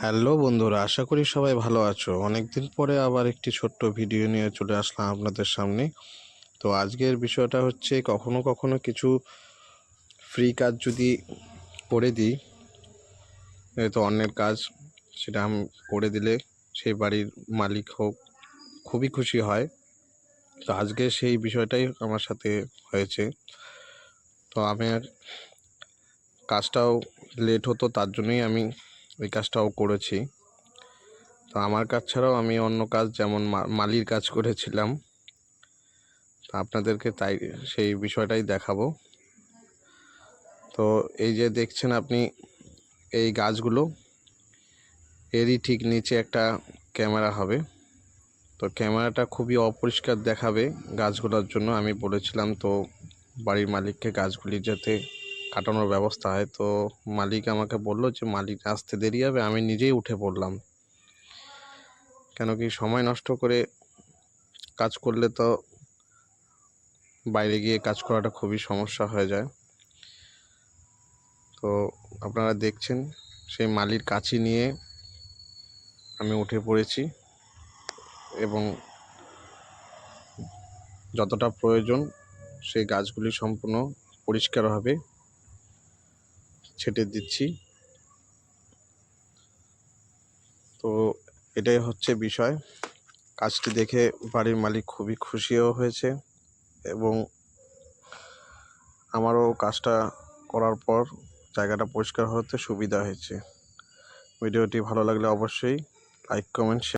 Hello বন্ধুরা, আশা করি সবাই ভালো আছো। অনেকদিন পরে আবার একটি ছোট্ট ভিডিও নিয়ে চলে আসলাম আপনাদের সামনে। তো আজকের বিষয়টা হচ্ছে, কখনো কখনো কিছু ফ্রি কাজ যদি করে দিই, তো অন্যের কাজ, সেটা আমি করে দিলে সেই বাড়ির মালিক হোক খুবই খুশি হয়। তো আজকে সেই বিষয়টাই আমার সাথে হয়েছে। তো আমার কাজটাও লেট হতো, তার জন্যই আমি ওই কাজটাও করেছি। তো আমার কাজ ছাড়াও আমি অন্য কাজ, যেমন মালির কাজ করেছিলাম। তো আপনাদেরকে তাই সেই বিষয়টাই দেখাবো। তো এই যে দেখছেন আপনি এই গাছগুলো, এরই ঠিক নিচে একটা ক্যামেরা হবে। তো ক্যামেরাটা খুবই অপরিষ্কার দেখাবে গাছগুলোর জন্য। আমি বলেছিলাম তো বাড়ির মালিককে গাছগুলি যাতে কাটানোর ব্যবস্থা হয়। তো মালিক আমাকে বলল যে মালিক আসতে দেরি হবে, আমি নিজেই উঠে পড়লাম। কেন কি, সময় নষ্ট করে কাজ করলে তো বাইরে গিয়ে কাজ করাটা খুবই সমস্যা হয়ে যায়। তো আপনারা দেখছেন সেই মালির কাছি নিয়ে আমি উঠে পড়েছি, এবং যতটা প্রয়োজন সেই গাছগুলি সম্পূর্ণ পরিষ্কারভাবে ছেটে দিচ্ছি। তো এটাই হচ্ছে বিষয়। কাজটি দেখে বাড়ির মালিক খুবই খুশিও হয়েছে, এবং আমারও কাজটা করার পর জায়গাটা পরিষ্কার হতে সুবিধা হয়েছে। ভিডিওটি ভালো লাগলে অবশ্যই লাইক, কমেন্ট, শেয়ার।